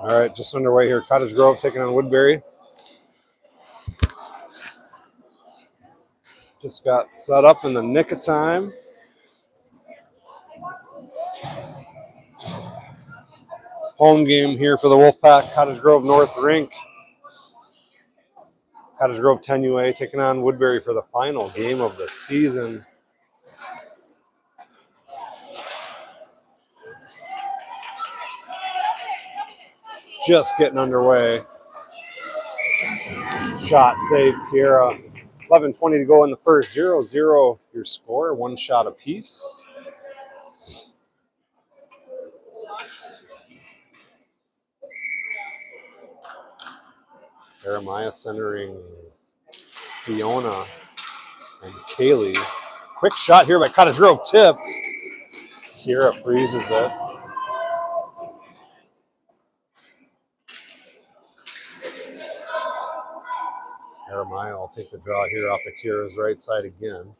All right, just underway here. Cottage Grove taking on Woodbury. Just got set up in the nick of time. Home game here for the Wolfpack, Cottage Grove North Rink. Cottage Grove 10UA taking on Woodbury for the final game of the season. Just getting underway. Shot saved, Kiera. 11:20 to go in the first. 0-0 your score. One shot apiece. Jeremiah centering Fiona and Kaylee. Quick shot here by Cottage Grove, tipped. Kiera freezes it. Jeremiah will take the draw here off the Kiera's right side again.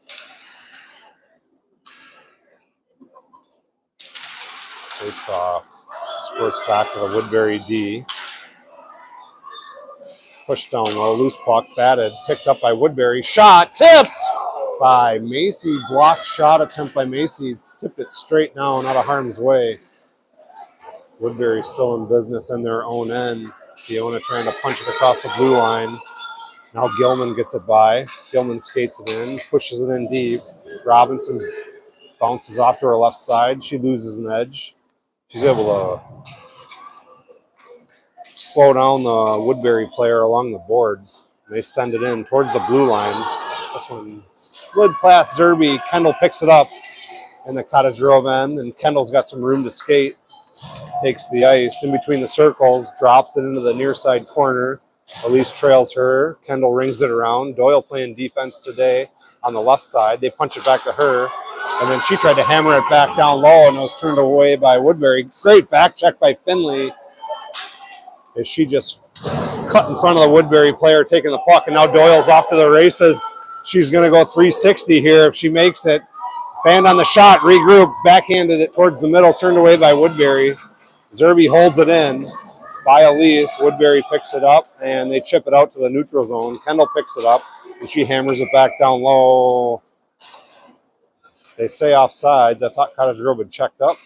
Face off. Squirts back to the Woodbury D. Pushed down low, loose puck, batted, picked up by Woodbury. Shot, tipped by Macy. Blocked shot attempt by Macy. Tipped it straight down, out of harm's way. Woodbury still in business in their own end. Fiona trying to punch it across the blue line. Now Gilman gets it by. Gilman skates it in, pushes it in deep. Robinson bounces off to her left side. She loses an edge. She's able to slow down the Woodbury player along the boards. They send it in towards the blue line. This one slid past Zerby. Kendall picks it up in the Cottage Grove end, and Kendall's got some room to skate. Takes the ice in between the circles, drops it into the near side corner. Elise trails her. Kendall rings it around. Doyle playing defense today on the left side. They punch it back to her, and then she tried to hammer it back down low, and it was turned away by Woodbury. Great back check by Finley, as she just cut in front of the Woodbury player taking the puck, and now Doyle's off to the races. She's going to go 360 here if she makes it. Band on the shot, regrouped, backhanded it towards the middle, turned away by Woodbury. Zerby holds it in by Elise. Woodbury picks it up, and they chip it out to the neutral zone. Kendall picks it up, and she hammers it back down low. They say offsides. I thought Cottage Grove had checked up.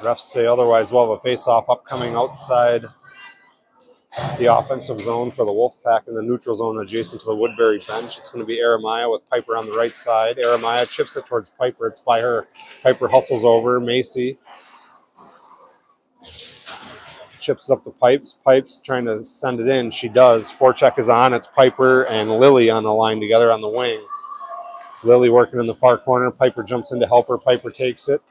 Refs say otherwise. We'll have a face-off upcoming outside the offensive zone for the Wolfpack in the neutral zone adjacent to the Woodbury bench. It's going to be Jeremiah with Piper on the right side. Jeremiah chips it towards Piper. It's by her. Piper hustles over. Macy chips up the pipes. Pipes trying to send it in. She does. Forecheck is on. It's Piper and Lily on the line together on the wing. Lily working in the far corner. Piper jumps in to help her. Piper takes it.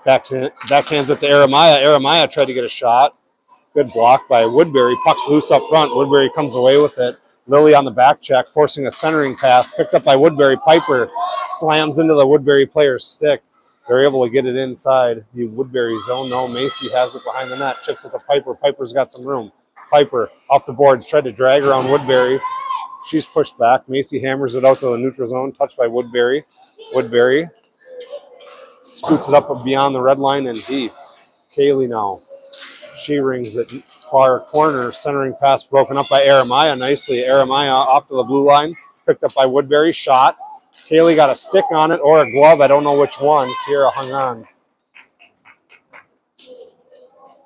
Backhands it to Jeremiah. Jeremiah tried to get a shot. Good block by Woodbury. Puck's loose up front. Woodbury comes away with it. Lily on the back check, forcing a centering pass. Picked up by Woodbury. Piper slams into the Woodbury player's stick. They're able to get it inside the Woodbury zone. No, Macy has it behind the net. Chips it to Piper. Piper's got some room. Piper off the boards. Tried to drag around Woodbury. She's pushed back. Macy hammers it out to the neutral zone. Touched by Woodbury. Woodbury scoots it up beyond the red line and deep. Kaylee now. She rings it far corner. Centering pass broken up by Jeremiah nicely. Jeremiah off to the blue line. Picked up by Woodbury. Shot. Kaylee got a stick on it or a glove. I don't know which one. Kiera hung on.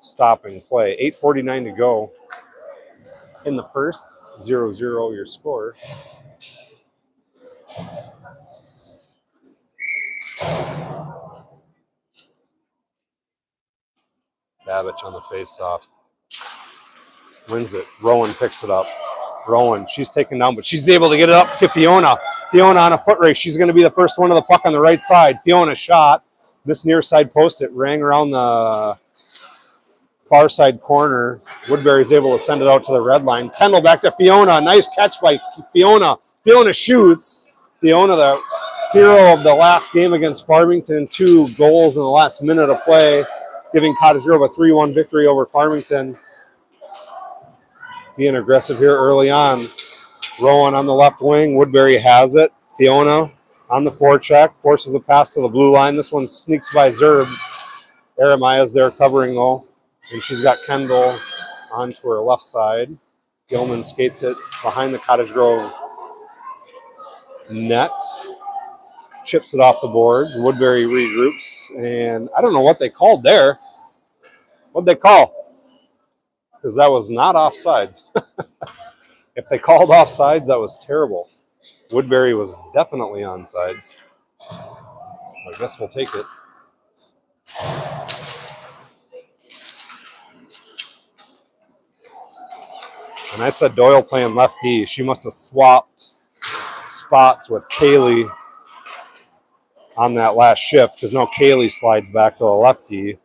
Stopping play. 8:49 to go in the first. 0-0 your score. Babbage on the face-off. Wins it. Rowan picks it up. Rowan, she's taken down, but she's able to get it up to Fiona. Fiona on a foot race. She's going to be the first one to the puck on the right side. Fiona shot. This near side post, it rang around the far side corner. Woodbury's able to send it out to the red line. Kendall back to Fiona. Nice catch by Fiona. Fiona shoots. Fiona, the hero of the last game against Farmington. 2 goals in the last minute of play, giving Cottage Grove a 3-1 victory over Farmington. Being aggressive here early on. Rowan on the left wing. Woodbury has it. Fiona on the forecheck. Forces a pass to the blue line. This one sneaks by Zerbs. Eremiah's there covering though. And she's got Kendall onto her left side. Gilman skates it behind the Cottage Grove net. Chips it off the boards. Woodbury regroups. And I don't know what they called there. What'd they call? Because that was not offsides. If they called offsides, that was terrible. Woodbury was definitely onside. I guess we'll take it. And I said Doyle playing left D. She must have swapped spots with Kaylee on that last shift, because now Kaylee slides back to the left D.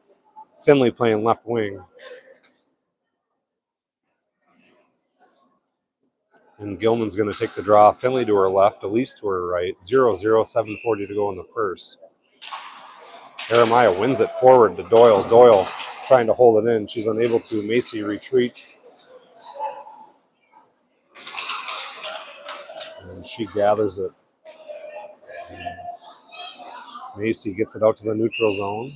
Finley playing left wing. And Gilman's going to take the draw. Finley to her left, Elise to her right. 0-0, 7:40 to go in the first. Eremiah wins it forward to Doyle. Doyle trying to hold it in. She's unable to. Macy retreats. And she gathers it. And Macy gets it out to the neutral zone.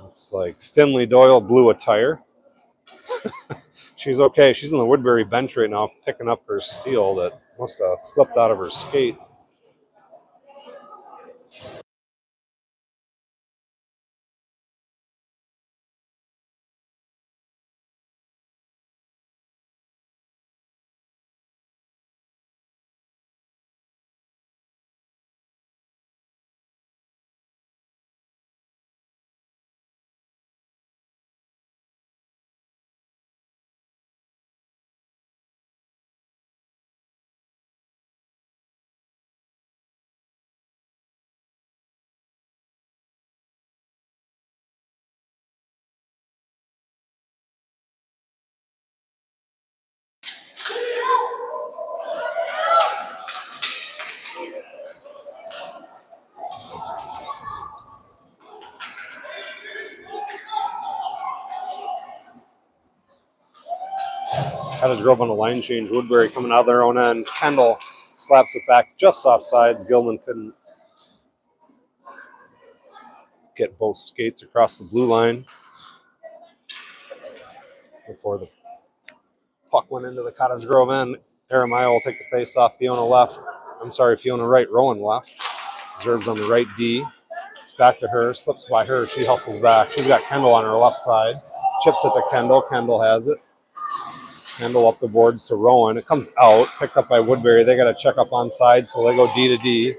Looks like Finley Doyle blew a tire. She's okay. She's in the Woodbury bench right now, picking up her steal that must have slipped out of her skate. Cottage Grove on a line change. Woodbury coming out of their own end. Kendall slaps it back just off sides. Gilman couldn't get both skates across the blue line before the puck went into the Cottage Grove end. Eremiah will take the face off. Fiona right. Rowan left. Zerbs on the right D. It's back to her. Slips by her. She hustles back. She's got Kendall on her left side. Chips it to Kendall. Kendall has it. Kendall up the boards to Rowan. It comes out. Picked up by Woodbury. They got to check up on side, so they go D to D.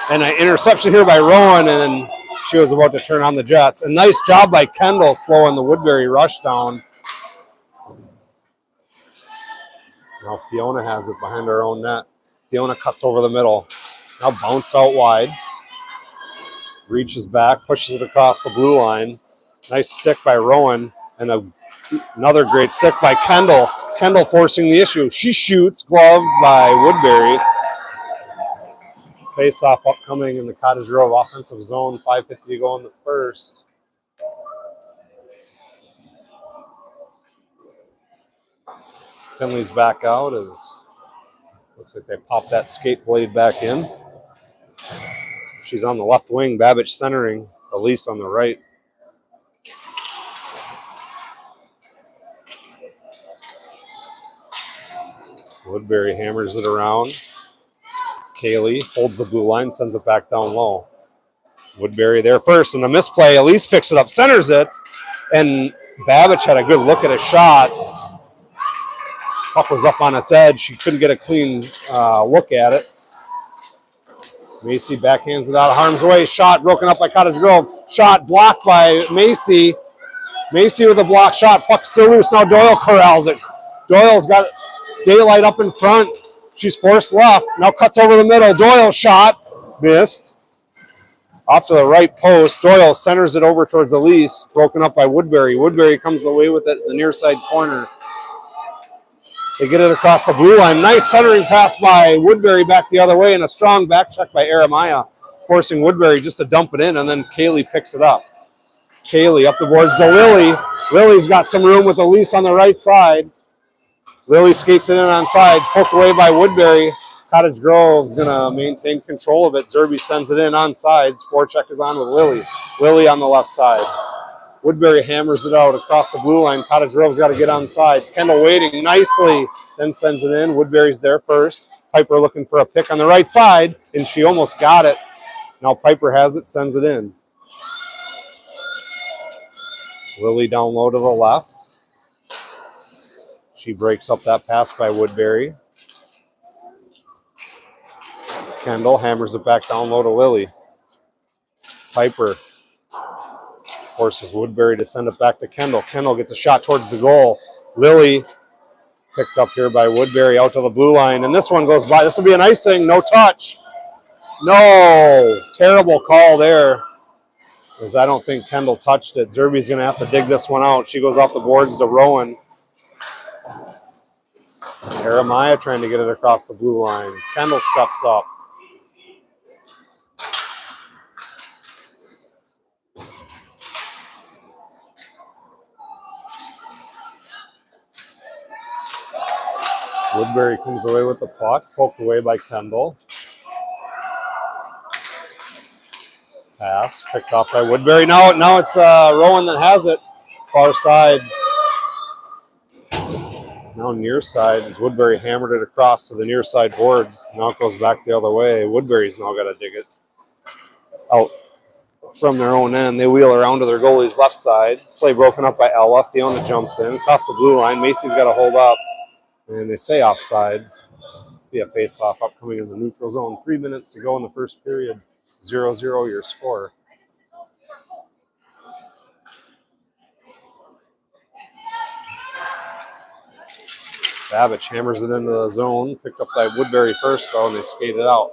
And an interception here by Rowan, and then she was about to turn on the Jets. A nice job by Kendall slowing the Woodbury rush down. Now Fiona has it behind her own net. Fiona cuts over the middle. Now bounced out wide. Reaches back, pushes it across the blue line. Nice stick by Rowan, and another great stick by Kendall. Kendall forcing the issue. She shoots, gloved by Woodbury. Face-off upcoming in the Cottage Grove offensive zone. 5:50 to go in the first. Finley's back out as looks like they popped that skate blade back in. She's on the left wing. Babbage centering. Elise on the right. Woodbury hammers it around. Kaylee holds the blue line, sends it back down low. Woodbury there first, and a misplay. Elise picks it up, centers it, and Babbage had a good look at a shot. Puck was up on its edge. She couldn't get a clean look at it. Macy backhands it out of harm's way. Shot broken up by Cottage Grove. Shot blocked by Macy. Macy with a block shot. Puck still loose. Now Doyle corrals it. Doyle's got daylight up in front. She's forced left. Now cuts over the middle. Doyle shot. Missed. Off to the right post. Doyle centers it over towards Elise. Broken up by Woodbury. Woodbury comes away with it in the near side corner. They get it across the blue line. Nice centering pass by Woodbury back the other way, and a strong back check by Aramaya, forcing Woodbury just to dump it in, and then Kaylee picks it up. Kaylee up the boards to Lily. Lily's got some room with Elise on the right side. Lily skates it in on sides, poked away by Woodbury. Cottage Grove's going to maintain control of it. Zerby sends it in on sides. Forecheck is on with Lily. Lily on the left side. Woodbury hammers it out across the blue line. Cottage Grove's got to get on sides. Kendall waiting nicely, then sends it in. Woodbury's there first. Piper looking for a pick on the right side, and she almost got it. Now Piper has it, sends it in. Lily down low to the left. She breaks up that pass by Woodbury. Kendall hammers it back down low to Lily. Piper forces Woodbury to send it back to Kendall. Kendall gets a shot towards the goal. Lily picked up here by Woodbury out to the blue line. And this one goes by. This will be an icing. No touch. No. Terrible call there, because I don't think Kendall touched it. Zerby's going to have to dig this one out. She goes off the boards to Rowan. Aramaya trying to get it across the blue line. Kendall steps up. Woodbury comes away with the puck, poked away by Kendall. Pass, picked off by Woodbury. Now it's Rowan that has it. Far side. Now near side, as Woodbury hammered it across to the near side boards. Now it goes back the other way. Woodbury's now got to dig it out from their own end. They wheel around to their goalie's left side. Play broken up by Ella. Fiona jumps in, across the blue line. Macy's got to hold up. And they say offsides. Be a face-off upcoming in the neutral zone. 3 minutes to go in the first period. 0-0 your score. Babbage hammers it into the zone. Picked up by Woodbury first, though, and they skate it out.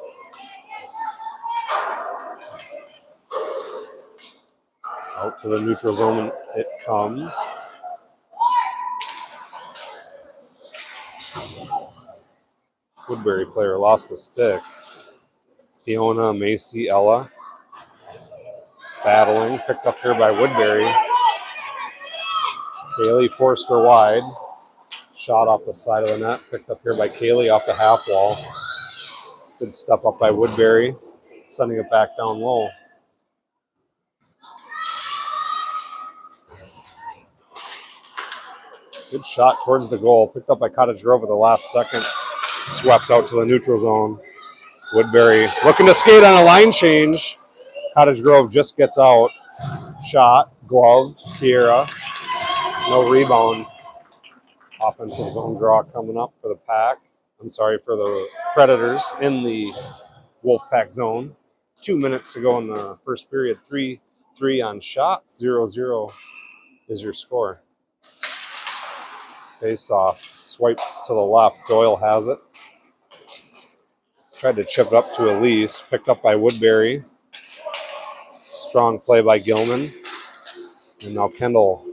Out to the neutral zone it comes. Woodbury player lost a stick. Fiona, Macy, Ella battling. Picked up here by Woodbury. Kaylee forced her wide. Shot off the side of the net. Picked up here by Kaylee off the half wall. Good step up by Woodbury. Sending it back down low. Good shot towards the goal. Picked up by Cottage Grove at the last second. Swept out to the neutral zone. Woodbury looking to skate on a line change. Cottage Grove just gets out. Shot, glove, Kiera. No rebound. Offensive zone draw coming up for the Pack. For the Predators in the Wolfpack zone. 2 minutes to go in the first period. 3-3 on shots. 0-0 is your score. Face off. Swiped to the left. Doyle has it. Tried to chip it up to Elise. Picked up by Woodbury. Strong play by Gilman. And now Kendall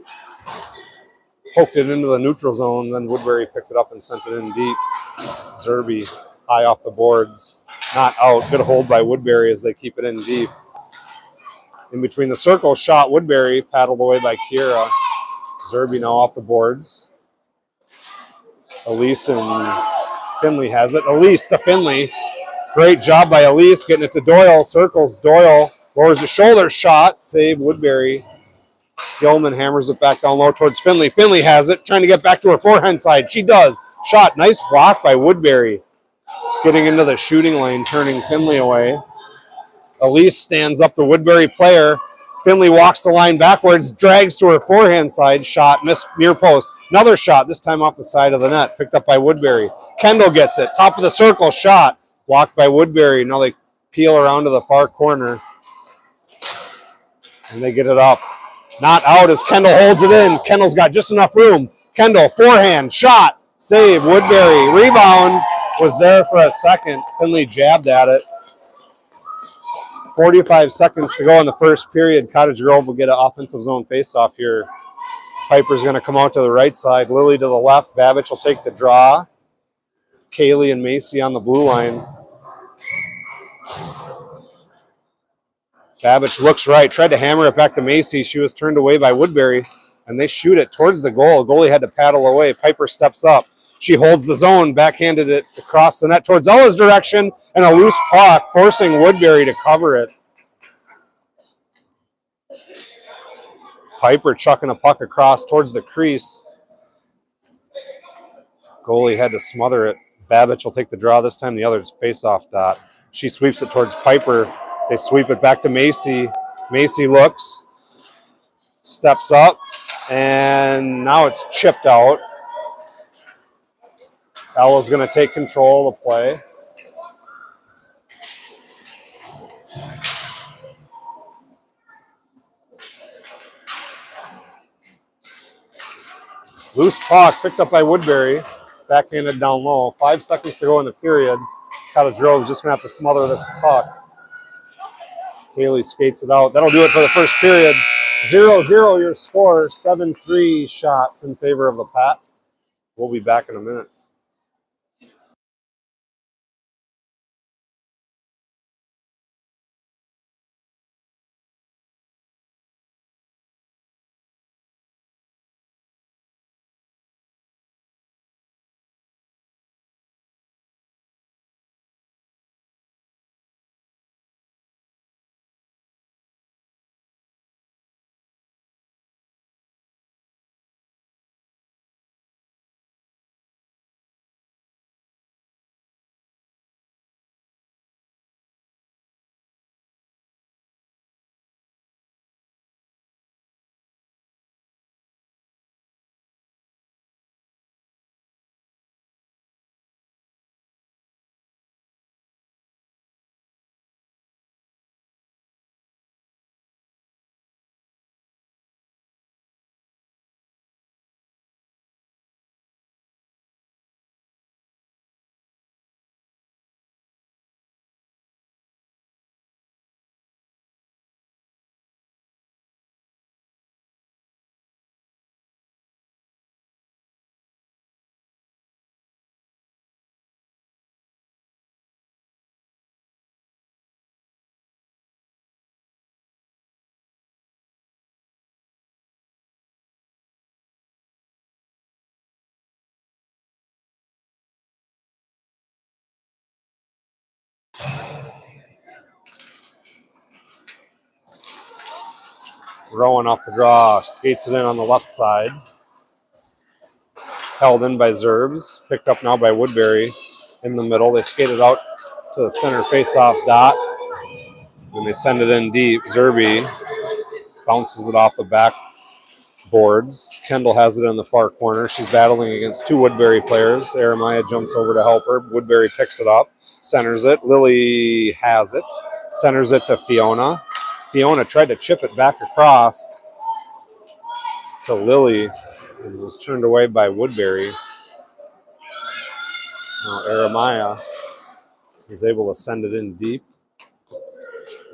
poked it into the neutral zone. Then Woodbury picked it up and sent it in deep. Zerby high off the boards. Not out. Good hold by Woodbury as they keep it in deep. In between the circle, shot Woodbury. Paddled away by Kiera. Zerby now off the boards. Elise and Finley has it. Elise to Finley. Great job by Elise getting it to Doyle. Circles Doyle. Lowers the shoulder. Shot. Save Woodbury. Gilman hammers it back down low towards Finley. Finley has it. Trying to get back to her forehand side. She does. Shot. Nice block by Woodbury. Getting into the shooting lane. Turning Finley away. Elise stands up the Woodbury player. Finley walks the line backwards, drags to her forehand side, shot, missed near post. Another shot, this time off the side of the net, picked up by Woodbury. Kendall gets it, top of the circle, shot, blocked by Woodbury. Now they peel around to the far corner. And they get it up. Not out as Kendall holds it in. Kendall's got just enough room. Kendall, forehand, shot, save, Woodbury. Rebound was there for a second. Finley jabbed at it. 45 seconds to go in the first period. Cottage Grove will get an offensive zone faceoff here. Piper's going to come out to the right side. Lily to the left. Babbage will take the draw. Kaylee and Macy on the blue line. Babbage looks right. Tried to hammer it back to Macy. She was turned away by Woodbury, and they shoot it towards the goal. Goalie had to paddle away. Piper steps up. She holds the zone, backhanded it across the net towards Ella's direction, and a loose puck, forcing Woodbury to cover it. Piper chucking a puck across towards the crease. Goalie had to smother it. Babbage will take the draw this time. The other's face-off dot. She sweeps it towards Piper. They sweep it back to Macy. Macy looks, steps up, and now it's chipped out. Ella's going to take control of the play. Loose puck picked up by Woodbury. Backhanded down low. 5 seconds to go in the period. Cottage Grove's just going to have to smother this puck. Haley skates it out. That'll do it for the first period. 0-0 your score. 7-3 shots in favor of the Pat. We'll be back in a minute. Rowan off the draw, skates it in on the left side. Held in by Zerbs, picked up now by Woodbury in the middle. They skate it out to the center face-off dot, and they send it in deep. Zerby bounces it off the back boards. Kendall has it in the far corner. She's battling against two Woodbury players. Aramaya jumps over to help her. Woodbury picks it up, centers it. Lily has it, centers it to Fiona. Fiona tried to chip it back across to Lily and was turned away by Woodbury. Now Aramaya is able to send it in deep.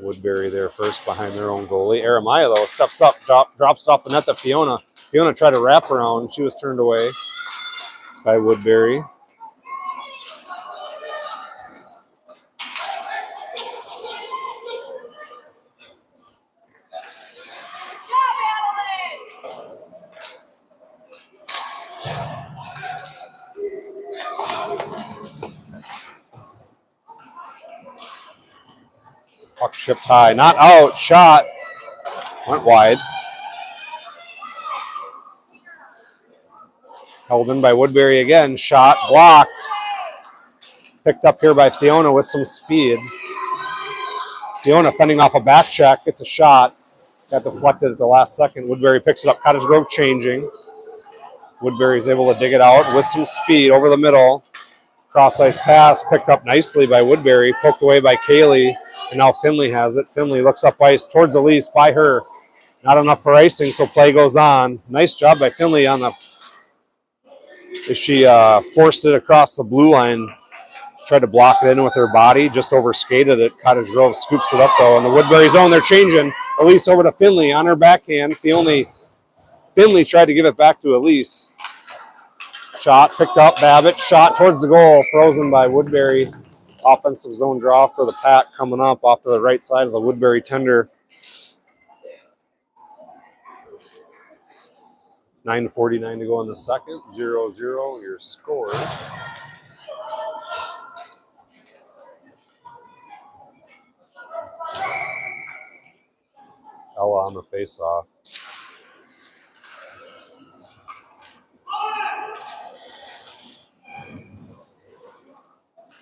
Woodbury there first behind their own goalie. Aramaya, though, steps up, drops off the net to Fiona. Fiona tried to wrap around. She was turned away by Woodbury. Puck chipped high. Not out. Shot. Went wide. Held in by Woodbury again. Shot. Blocked. Picked up here by Fiona with some speed. Fiona fending off a back check. Gets a shot. Got deflected at the last second. Woodbury picks it up. Cottage Grove changing. Woodbury is able to dig it out with some speed over the middle. Cross ice pass picked up nicely by Woodbury. Poked away by Kaylee. And now Finley has it. Finley looks up ice towards Elise by her. Not enough for icing, so play goes on. Nice job by Finley on the. She forced it across the blue line. Tried to block it in with her body, just overskated it. Cottage Grove scoops it up, though. In the Woodbury zone, they're changing. Elise over to Finley on her backhand. Finley tried to give it back to Elise. Shot, picked up. Babbitt, shot towards the goal. Frozen by Woodbury. Offensive zone draw for the Pack coming up off to the right side of the Woodbury tender. 9:49 to go in the second. 0-0 your score. Ella on the face-off.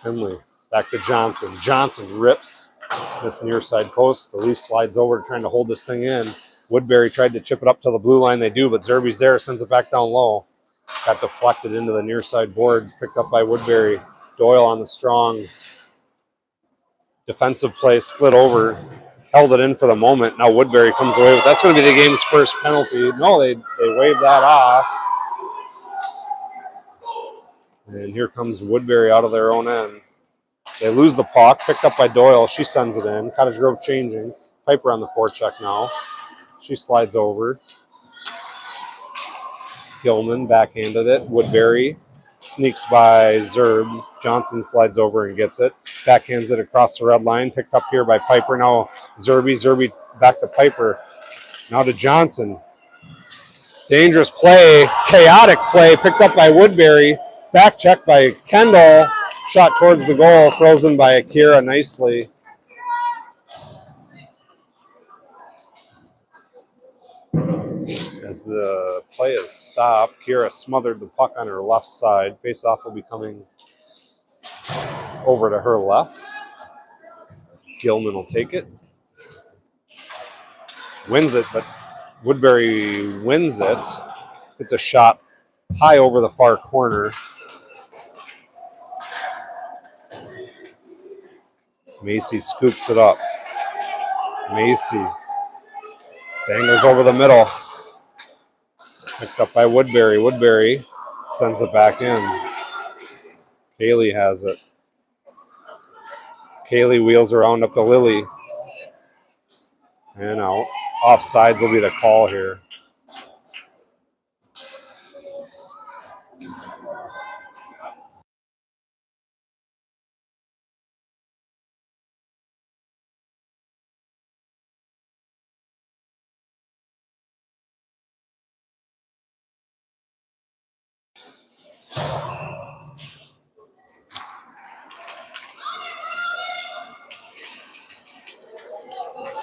Finley back to Johnson. Johnson rips this near side post. Elise slides over trying to hold this thing in. Woodbury tried to chip it up to the blue line. They do, but Zerby's there, sends it back down low. Got deflected into the near side boards, picked up by Woodbury. Doyle on the strong defensive play, slid over, held it in for the moment. Now Woodbury comes away with that's going to be the game's first penalty. No, they waved that off. And here comes Woodbury out of their own end. They lose the puck, picked up by Doyle. She sends it in. Cottage Grove changing. Piper on the forecheck now. She slides over. Gilman backhanded it. Woodbury sneaks by Zerbs. Johnson slides over and gets it. Backhands it across the red line. Picked up here by Piper. Now Zerby back to Piper. Now to Johnson. Dangerous play. Chaotic play. Picked up by Woodbury. Back check by Kendall. Shot towards the goal. Frozen by Akira nicely. As the play is stopped, Kira smothered the puck on her left side. Face-off will be coming over to her left. Gilman will take it. Wins it, but Woodbury wins it. It's a shot high over the far corner. Macy scoops it up. Macy bangles over the middle. Picked up by Woodbury. Woodbury sends it back in. Kaylee has it. Kaylee wheels around up to Lily. And out. Offsides will be the call here.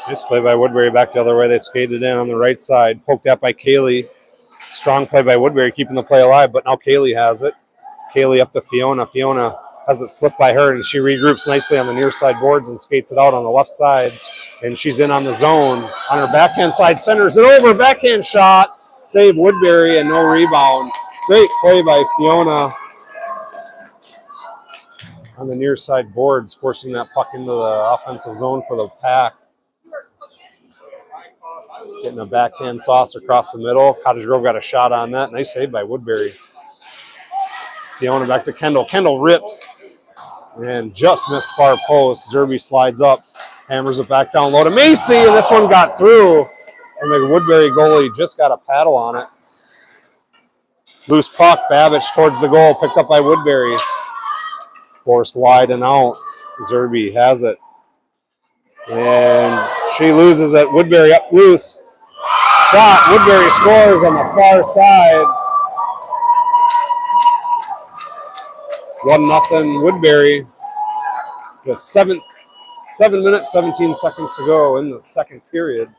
Nice play by Woodbury back the other way. They skated in on the right side. Poked out by Kaylee. Strong play by Woodbury, keeping the play alive, but now Kaylee has it. Kaylee up to Fiona. Fiona has it slipped by her, and she regroups nicely on the near side boards and skates it out on the left side. And she's in on the zone. On her backhand side, centers it over. Backhand shot. Save Woodbury and no rebound. Great play by Fiona on the near side boards, forcing that puck into the offensive zone for the Pack. Getting a backhand sauce across the middle. Cottage Grove got a shot on that. Nice save by Woodbury. Fiona back to Kendall. Kendall rips and just missed far post. Zerby slides up, hammers it back down low to Macy, and this one got through. And the Woodbury goalie just got a paddle on it. Loose puck, Babbage towards the goal, picked up by Woodbury. Forced wide and out. Zerby has it. And she loses it. Woodbury up loose. Shot. Woodbury scores on the far side. 1-0 Woodbury with 7 minutes, 17 seconds to go in the second period.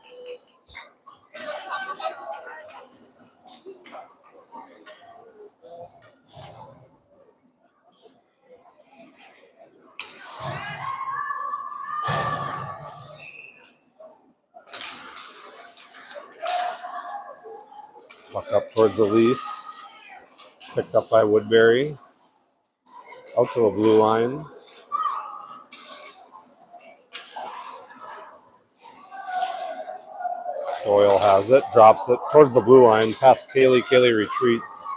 Puck up towards Elise. Picked up by Woodbury. Out to the blue line. Doyle has it, drops it towards the blue line, past Kaylee. Kaylee retreats.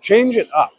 Change it up.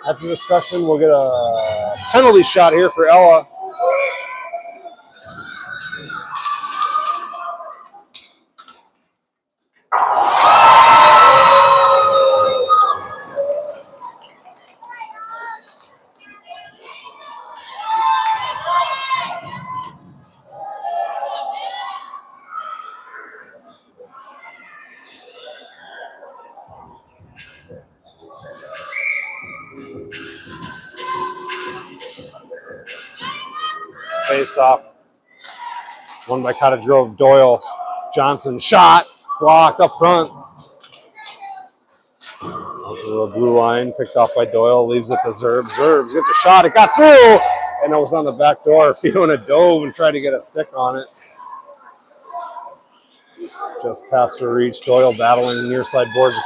After discussion, we'll get a penalty shot here for Ella. Face off. Won by Cottage Grove. Doyle. Johnson. Shot. Blocked up front. The blue line. Picked off by Doyle. Leaves it to Zerbs. Zerbs gets a shot. It got through. And it was on the back door. Fiona dove and tried to get a stick on it. Just past her reach. Doyle battling near side boards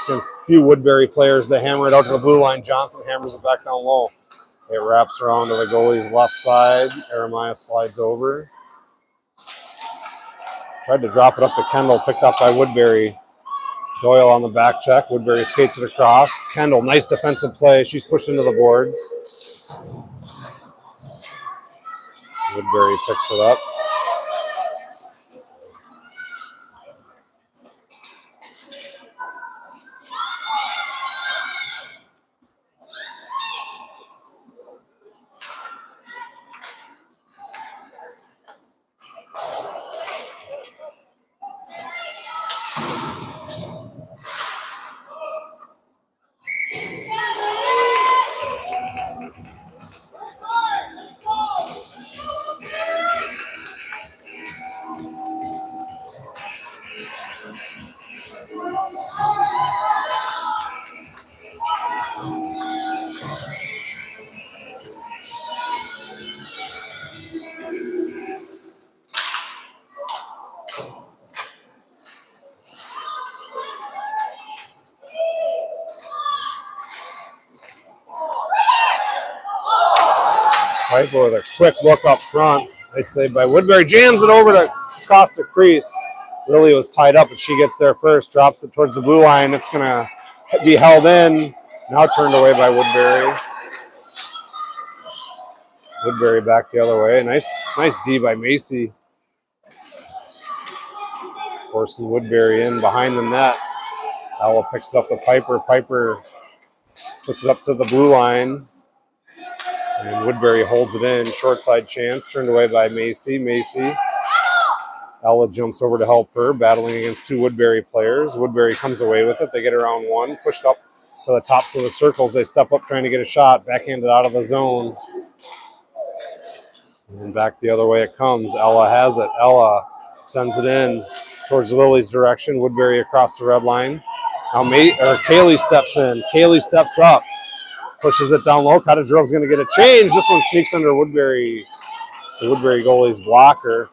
against a few Woodbury players. They hammer it out to the blue line. Johnson hammers it back down low. It wraps around to the goalie's left side. Jeremiah slides over. Tried to drop it up to Kendall. Picked up by Woodbury. Doyle on the back check. Woodbury skates it across. Kendall, nice defensive play. She's pushed into the boards. Woodbury picks it up. Piper with a quick look up front. Nice save by Woodbury. Jams it over to across the crease. Lily was tied up, but she gets there first. Drops it towards the blue line. It's going to be held in. Now turned away by Woodbury. Woodbury back the other way. Nice D by Macy. Forcing Woodbury in behind the net. Ella picks it up to Piper. Piper puts it up to the blue line. And Woodbury holds it in. Short side chance. Turned away by Macy. Macy. Ella jumps over to help her. Battling against two Woodbury players. Woodbury comes away with it. They get around one. Pushed up to the tops of the circles. They step up trying to get a shot. Backhanded out of the zone. And back the other way it comes. Ella has it. Ella sends it in towards Lily's direction. Woodbury across the red line. Now Kaylee steps in. Kaylee steps up. Pushes it down low. Cottage Grove's going to get a change. This one sneaks under Woodbury. The Woodbury goalie's blocker.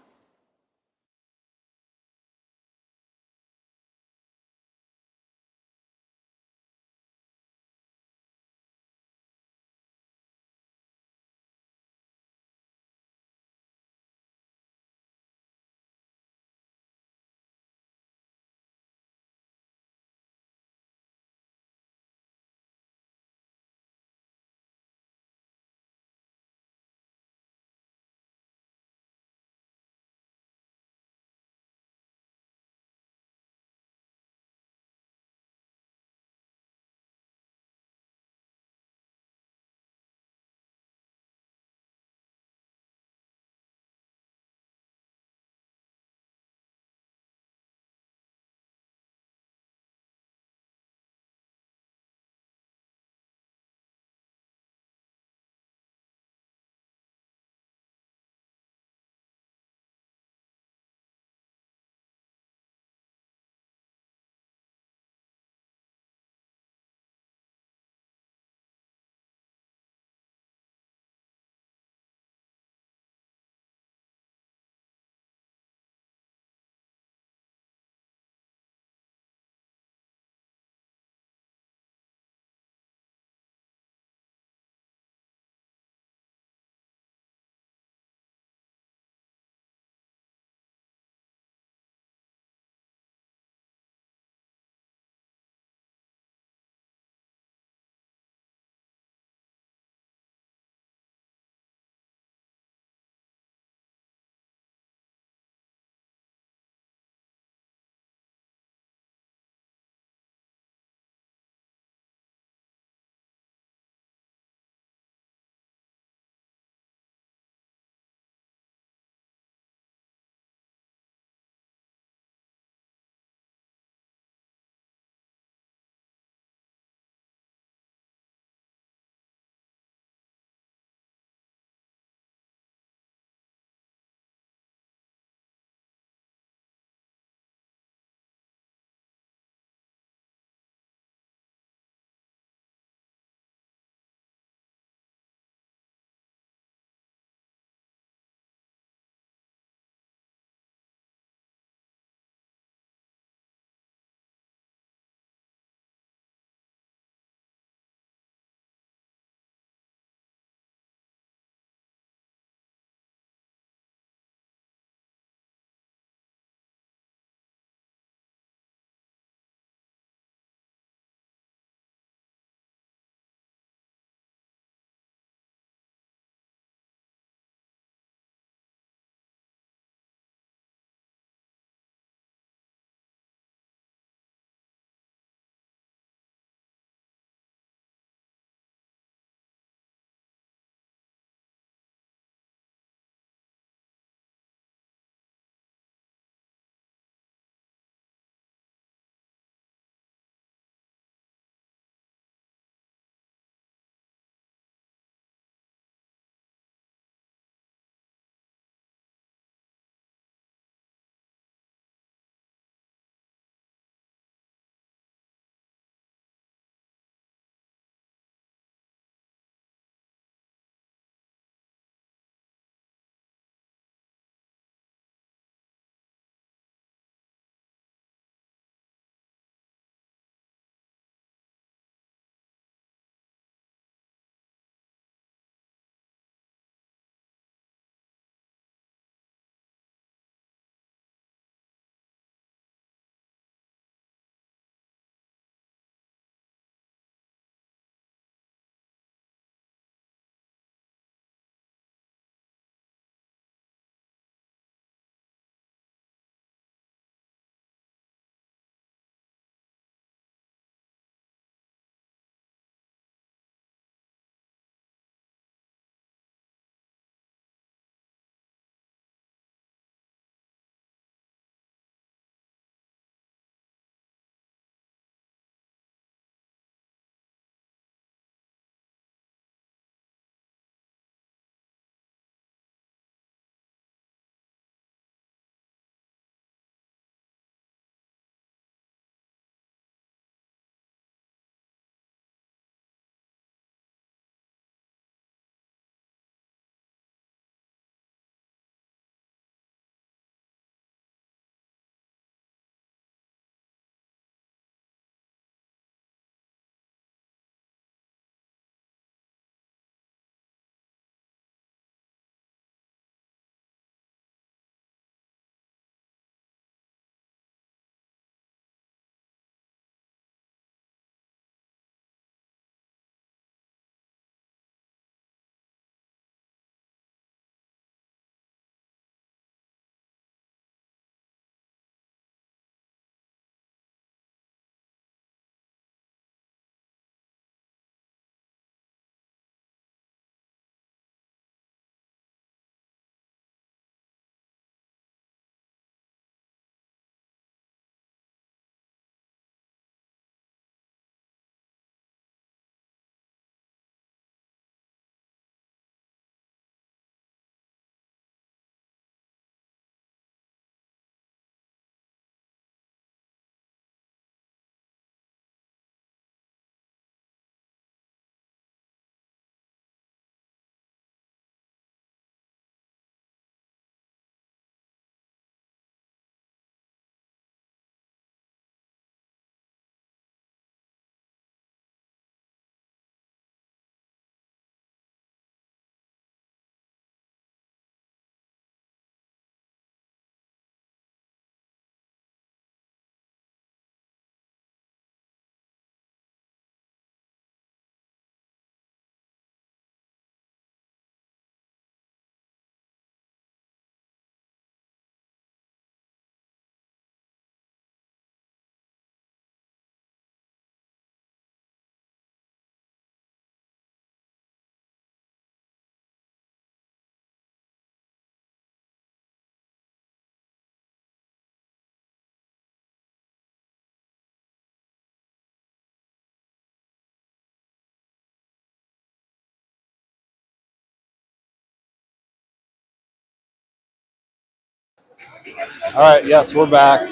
All right, yes, we're back.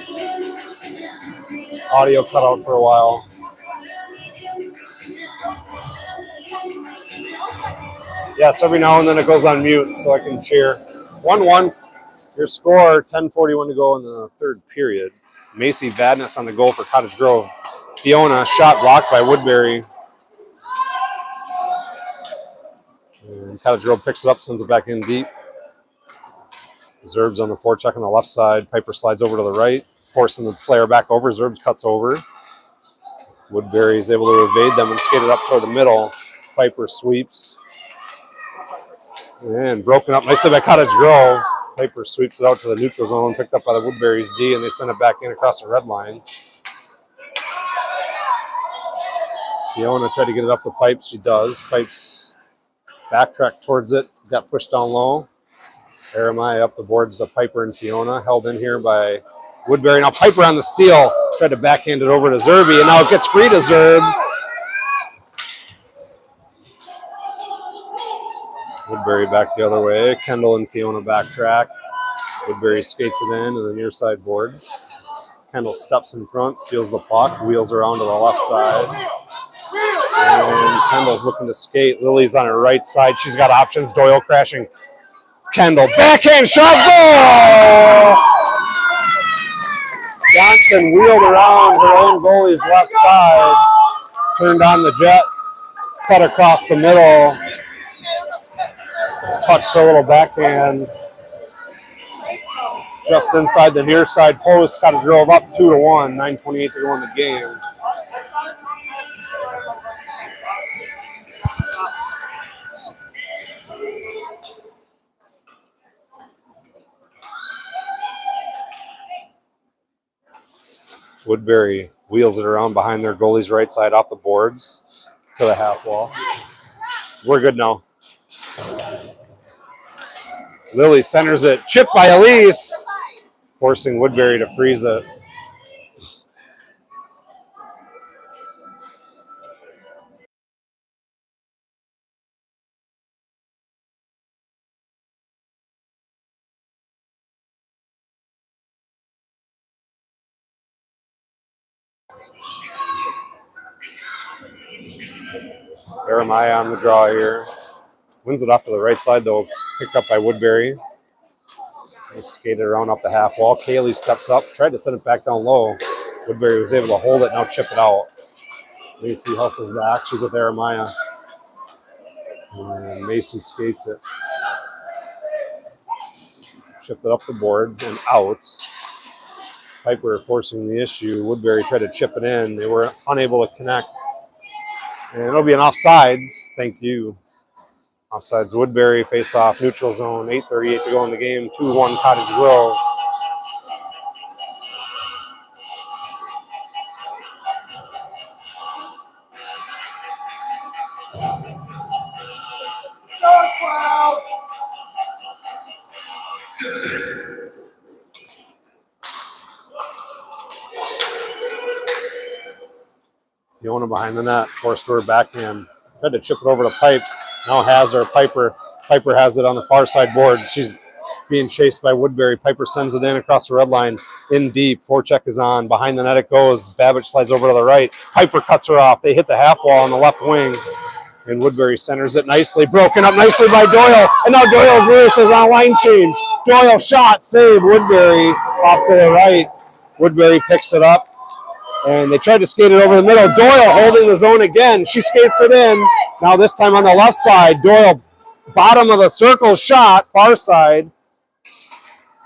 Audio cut out for a while. Yes, every now and then it goes on mute so I can cheer. 1-1. Your score, 10:41 to go in the third period. Macy Vadness on the goal for Cottage Grove. Fiona, shot blocked by Woodbury. And Cottage Grove picks it up, sends it back in deep. Zerb's on the forecheck on the left side. Piper slides over to the right, forcing the player back over. Zerb's cuts over. Woodbury is able to evade them and skate it up toward the middle. Piper sweeps. And broken up nicely by Cottage Grove. Piper sweeps it out to the neutral zone, picked up by the Woodbury's D, and they send it back in across the red line. Fiona tried to get it up the pipes. She does. Pipes backtrack towards it. Got pushed down low. Aramai up the boards to Piper and Fiona. Held in here by Woodbury. Now Piper on the steal. Tried to backhand it over to Zerby, and now it gets free to Zerbs. Woodbury back the other way. Kendall and Fiona backtrack. Woodbury skates it in to the near side boards. Kendall steps in front, steals the puck, wheels around to the left side. And Kendall's looking to skate. Lily's on her right side. She's got options. Doyle crashing. Kendall, backhand shot, goal! Johnson wheeled around her own goalie's left side. Turned on the Jets. Cut across the middle. Touched a little backhand. Just inside the near side post. Cottage Grove up 2-1. 9:28 to go in the game. Woodbury wheels it around behind their goalie's right side off the boards to the half wall. We're good now. Lily centers it. Chipped by Elise. Forcing Woodbury to freeze it. Aramai on the draw here. Wins it off to the right side, though. Picked up by Woodbury. They skated around up the half wall. Kaylee steps up, tried to set it back down low. Woodbury was able to hold it, now chip it out. Macy hustles back. She's with Aramaya. And Macy skates it. Chipped it up the boards and out. Piper forcing the issue. Woodbury tried to chip it in. They were unable to connect. And it'll be an offsides. Thank you. Offsides Woodbury, face off, neutral zone, 8:38 to go in the game, 2-1 Cottage Grove. Fiona behind the net, forced to her backhand. Tried to chip it over to Pipes. Now has her. Piper has it on the far side board. She's being chased by Woodbury. Piper sends it in across the red line. In deep. Forecheck is on. Behind the net it goes. Babbage slides over to the right. Piper cuts her off. They hit the half wall on the left wing. And Woodbury centers it nicely. Broken up nicely by Doyle. And now Doyle's loose as on a line change. Doyle shot. Save. Woodbury off to the right. Woodbury picks it up. And they tried to skate it over the middle. Doyle holding the zone again. She skates it in. Now this time on the left side. Doyle, bottom of the circle shot, far side.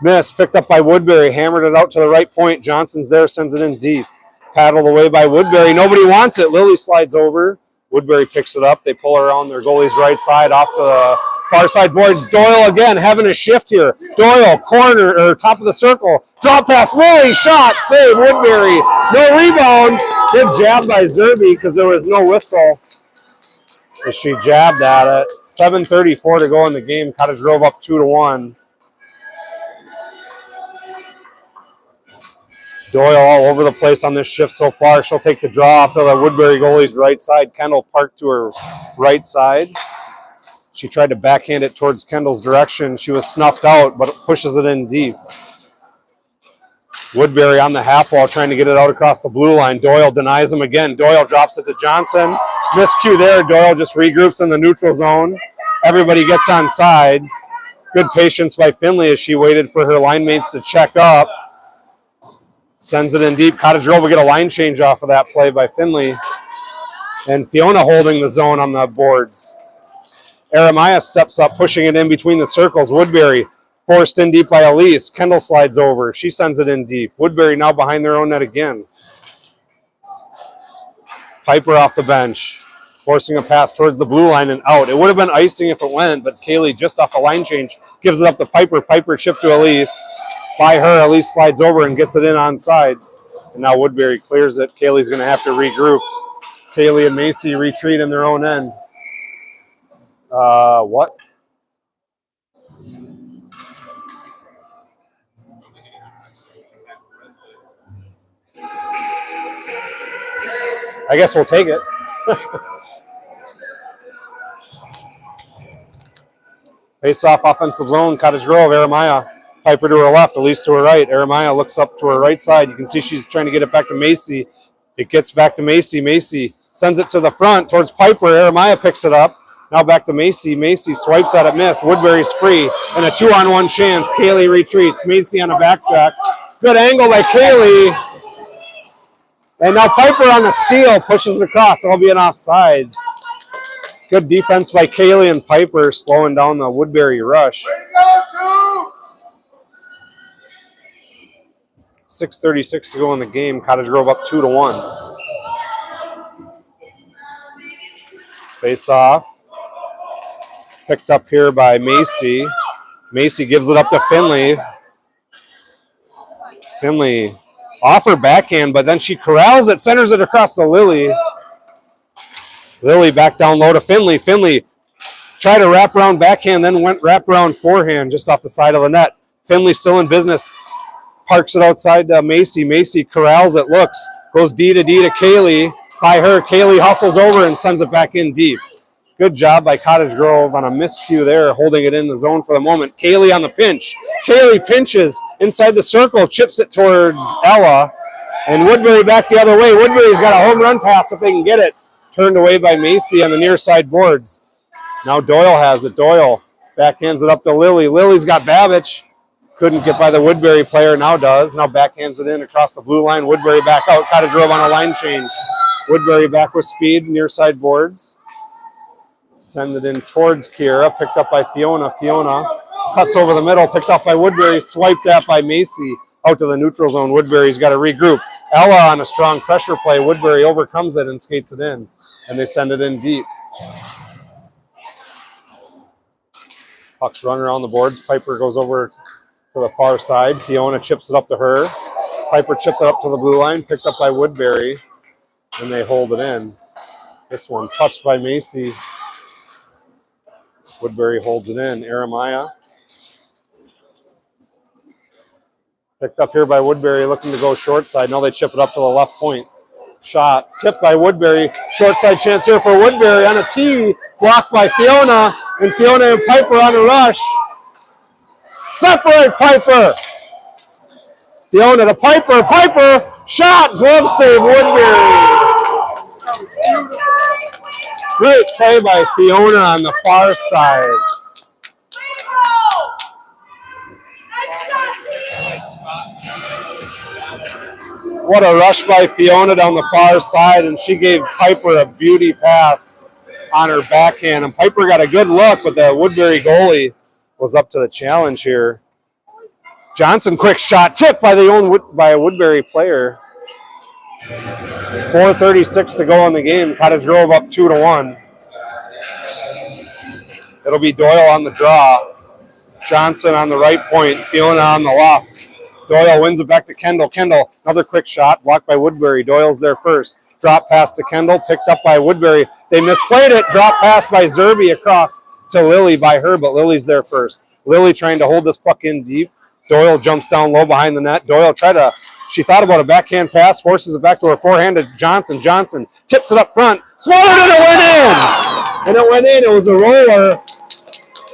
Missed, picked up by Woodbury. Hammered it out to the right point. Johnson's there, sends it in deep. Paddled away by Woodbury. Nobody wants it. Lily slides over. Woodbury picks it up. They pull her around their goalie's right side off the far side boards. Doyle again having a shift here. Doyle, corner, or top of the circle. Drop pass, Lily, shot, save, Woodbury. No rebound. Good jab by Zerby because there was no whistle as she jabbed at it. 7:34 to go in the game. Cottage Grove up 2-1. Doyle all over the place on this shift so far. She'll take the draw off to the Woodbury goalie's right side. Kendall parked to her right side. She tried to backhand it towards Kendall's direction. She was snuffed out, but it pushes it in deep. Woodbury on the half wall trying to get it out across the blue line. Doyle denies him again. Doyle drops it to Johnson. Miscue there. Doyle just regroups in the neutral zone. Everybody gets on sides. Good patience by Finley as she waited for her line mates to check up. Sends it in deep. Cottage Grove will get a line change off of that play by Finley. And Fiona holding the zone on the boards. Jeremiah steps up, pushing it in between the circles. Woodbury forced in deep by Elise. Kendall slides over. She sends it in deep. Woodbury now behind their own net again. Piper off the bench, forcing a pass towards the blue line and out. It would have been icing if it went, but Kaylee just off a line change gives it up to Piper. Piper chipped to Elise. By her, Elise slides over and gets it in on sides. And now Woodbury clears it. Kaylee's going to have to regroup. Kaylee and Macy retreat in their own end. What? I guess we'll take it. Face-off offensive zone, Cottage Grove, Jeremiah. Piper to her left, Elise to her right. Jeremiah looks up to her right side. You can see she's trying to get it back to Macy. It gets back to Macy. Macy sends it to the front towards Piper. Jeremiah picks it up. Now back to Macy. Macy swipes at it, miss. Woodbury's free. And a 2-on-1 chance. Kaylee retreats. Macy on a back track. Good angle by Kaylee. And now Piper on the steal pushes it across. That'll be an offsides. Good defense by Kaylee and Piper slowing down the Woodbury rush. 6:36 to go in the game. Cottage Grove up 2-1. Face off. Picked up here by Macy. Macy gives it up to Finley. Finley off her backhand, but then she corrals it, centers it across to Lily. Lily back down low to Finley. Finley tried to wrap around backhand, then went wrap around forehand just off the side of the net. Finley still in business. Parks it outside Macy. Macy corrals it, looks, goes D to Kaylee. By her, Kaylee hustles over and sends it back in deep. Good job by Cottage Grove on a miscue there, holding it in the zone for the moment. Kaylee on the pinch. Kaylee pinches inside the circle, chips it towards Ella. And Woodbury back the other way. Woodbury's got a home run pass if they can get it. Turned away by Macy on the near side boards. Now Doyle has it. Doyle backhands it up to Lily. Lily's got Babbage. Couldn't get by the Woodbury player, now does. Now backhands it in across the blue line. Woodbury back out. Cottage Grove on a line change. Woodbury back with speed, near side boards. Send it in towards Kira, picked up by Fiona. Fiona cuts over the middle, picked up by Woodbury, swiped at by Macy. Out to the neutral zone. Woodbury's got to regroup. Ella on a strong pressure play. Woodbury overcomes it and skates it in. And they send it in deep. Puck's running around the boards. Piper goes over to the far side. Fiona chips it up to her. Piper chipped it up to the blue line, picked up by Woodbury. And they hold it in. This one touched by Macy. Woodbury holds it in. Jeremiah. Picked up here by Woodbury, looking to go short side. Now they chip it up to the left point. Shot. Tipped by Woodbury. Short side chance here for Woodbury on a tee. Blocked by Fiona. And Fiona and Piper on a rush. Separate Piper. Fiona to Piper. Piper. Shot. Glove save Woodbury. Great play by Fiona on the far side. What a rush by Fiona down the far side, and she gave Piper a beauty pass on her backhand. And Piper got a good look, but the Woodbury goalie was up to the challenge here. Johnson, quick shot, tipped by a Woodbury player. 4:36 to go in the game. Cottage Grove up 2-1. It'll be Doyle on the draw. Johnson on the right point. Fiona on the left. Doyle wins it back to Kendall. Kendall, another quick shot, blocked by Woodbury. Doyle's there first. Drop pass to Kendall, picked up by Woodbury. They misplayed it. Drop pass by Zerby across to Lily by her, but Lily's there first. Lily trying to hold this puck in deep. Doyle jumps down low behind the net. Doyle she thought about a backhand pass, forces it back to her forehand to Johnson. Johnson tips it up front. Swallowed it, it went in! And it went in. It was a roller,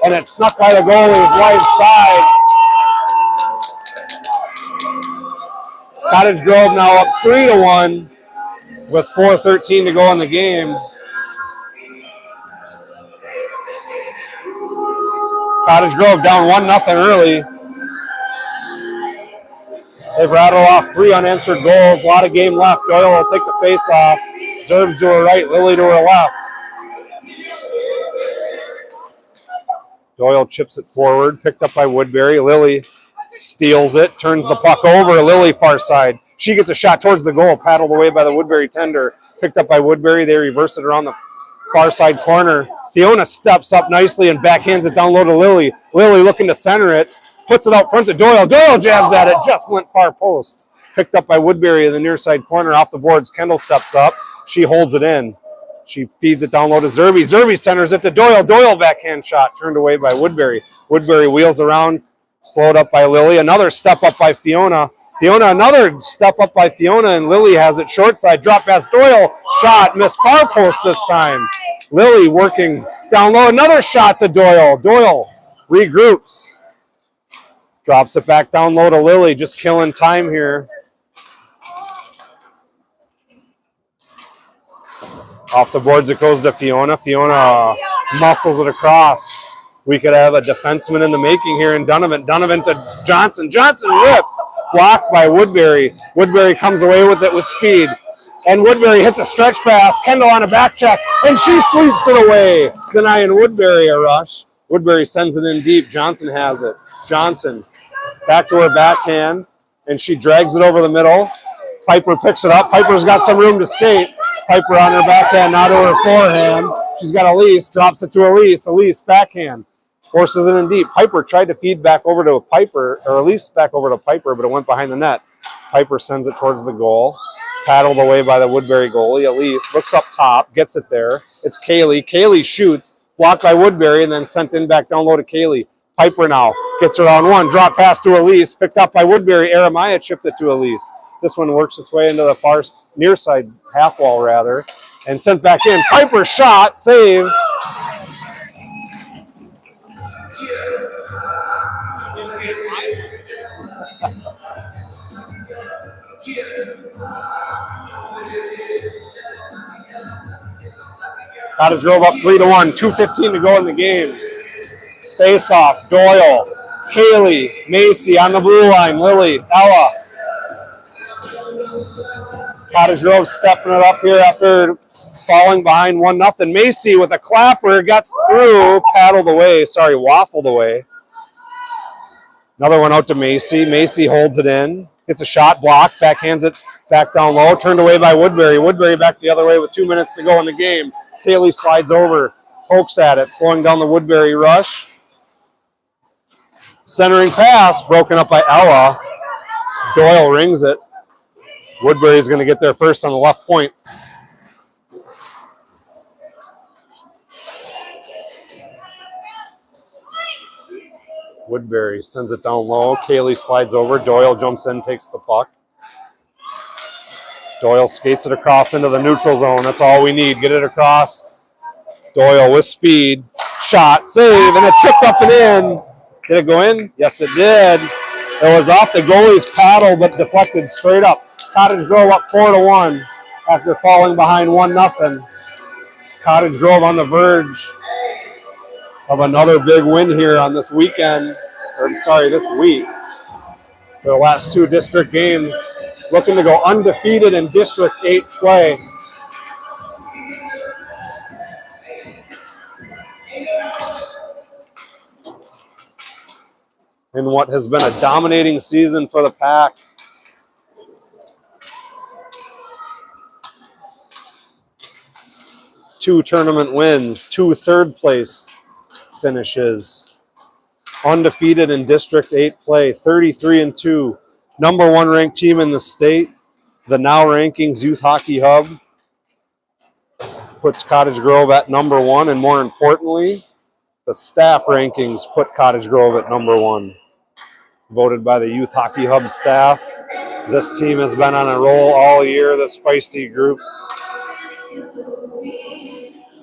and it snuck by the goalie's right side. Cottage Grove now up 3-1 with 4:13 to go in the game. Cottage Grove down 1-0 early. They've rattled off 3 unanswered goals. A lot of game left. Doyle will take the face off. Zerbs to her right, Lily to her left. Doyle chips it forward, picked up by Woodbury. Lily steals it, turns the puck over. Lily far side. She gets a shot towards the goal, paddled away by the Woodbury tender. Picked up by Woodbury. They reverse it around the far side corner. Fiona steps up nicely and backhands it down low to Lily. Lily looking to center it. Puts it out front to Doyle. Doyle jabs at it. Just went far post. Picked up by Woodbury in the near side corner off the boards. Kendall steps up. She holds it in. She feeds it down low to Zerby. Zerby centers it to Doyle. Doyle backhand shot turned away by Woodbury. Woodbury wheels around, slowed up by Lily. Another step up by Fiona. Another step up by Fiona, and Lily has it short side. Drop past Doyle. Shot. Missed far post this time. Lily working down low. Another shot to Doyle. Doyle regroups. Drops it back down low to Lily. Just killing time here. Off the boards it goes to Fiona. Fiona muscles it across. We could have a defenseman in the making here in Donovan. Donovan to Johnson. Johnson rips. Blocked by Woodbury. Woodbury comes away with it with speed. And Woodbury hits a stretch pass. Kendall on a back check. And she sweeps it away, denying Woodbury a rush. Woodbury sends it in deep. Johnson has it. Johnson back to her backhand. And she drags it over the middle. Piper picks it up. Piper's got some room to skate. Piper on her backhand, not to her forehand. She's got Elise, drops it to Elise. Elise backhand, forces it in deep. Piper tried to feed back over to Piper, or Elise back over to Piper, but it went behind the net. Piper sends it towards the goal. Paddled away by the Woodbury goalie. Elise looks up top, gets it there. It's Kaylee. Kaylee shoots, blocked by Woodbury, and then sent in back down low to Kaylee. Piper now gets her on one. Drop pass to Elise, picked up by Woodbury. Aramaya chipped it to Elise. This one works its way into the far near side half wall rather, and sent back in. Piper shot, save. Cottage Grove up 3-1, 2:15 to go in the game. Face off, Doyle, Kaylee, Macy on the blue line, Lily, Ella. Cottage Grove stepping it up here after falling behind 1-0. Macy with a clapper, gets through, waffled away. Another one out to Macy. Macy holds it in, gets a shot blocked, backhands it back down low, turned away by Woodbury. Woodbury back the other way with 2 minutes to go in the game. Kaylee slides over, pokes at it, slowing down the Woodbury rush. Centering pass, broken up by Ella. Doyle rings it. Woodbury's going to get there first on the left point. Woodbury sends it down low. Kaylee slides over. Doyle jumps in, takes the puck. Doyle skates it across into the neutral zone. That's all we need. Get it across. Doyle with speed. Shot, save, and it tipped up and in. Did it go in? Yes, it did. It was off the goalie's paddle, but deflected straight up. Cottage Grove up 4-1 after falling behind 1-0. Cottage Grove on the verge of another big win here on this weekend, this week. Their last 2 district games, looking to go undefeated in District 8 play. In what has been a dominating season for the Pack. Two tournament wins, 2 third-place finishes. Undefeated in District 8 play, 33-2. Number 1 ranked team in the state. The Now Rankings Youth Hockey Hub puts Cottage Grove at number 1, and more importantly, the staff rankings put Cottage Grove at number 1. Voted by the Youth Hockey Hub staff. This team has been on a roll all year, this feisty group.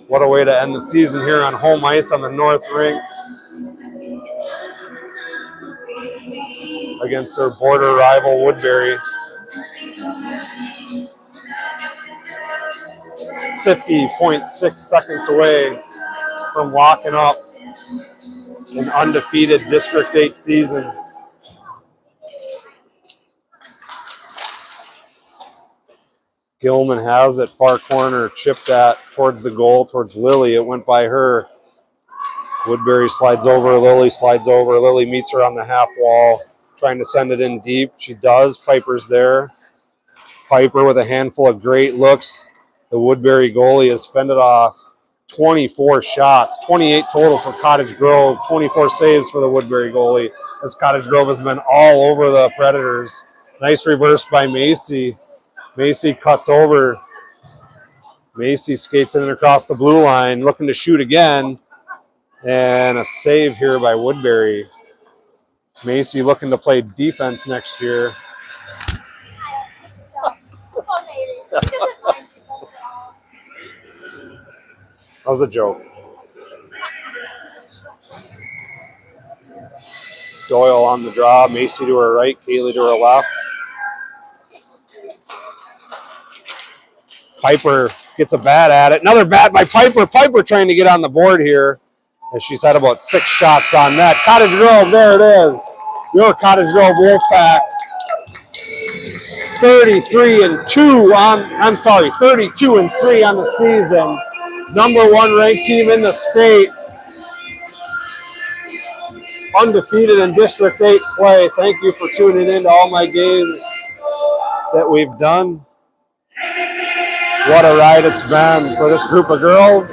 What a way to end the season here on home ice on the North Rink against their border rival Woodbury. 50.6 seconds away from locking up an undefeated District 8 season. Gilman has it, far corner, chipped that towards the goal, towards Lily. It went by her. Woodbury slides over, Lily slides over. Lily meets her on the half wall, trying to send it in deep. She does. Piper's there. Piper with a handful of great looks. The Woodbury goalie has fended off 24 shots, 28 total for Cottage Grove, 24 saves for the Woodbury goalie, as Cottage Grove has been all over the Predators. Nice reverse by Macy. Macy cuts over. Macy skates in and across the blue line, looking to shoot again. And a save here by Woodbury. Macy looking to play defense next year. That was a joke. Doyle on the draw. Macy to her right, Kaylee to her left. Piper gets a bat at it. Another bat by Piper. Piper trying to get on the board here, as she's had about 6 shots on net. Cottage Grove, there it is. Your Cottage Grove Wolfpack. 32 and 3 on the season. #1 ranked team in the state. Undefeated in District 8 play. Thank you for tuning in to all my games that we've done. What a ride it's been for this group of girls,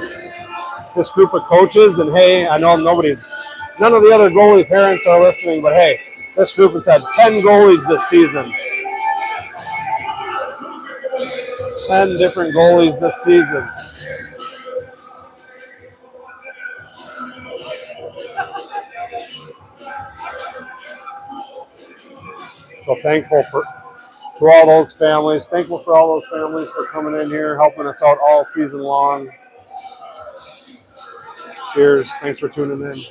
this group of coaches, and hey, I know none of the other goalie parents are listening, but hey, this group has had 10 goalies this season. 10 different goalies this season. So thankful for all those families. Thankful for all those families for coming in here, helping us out all season long. Cheers. Thanks for tuning in.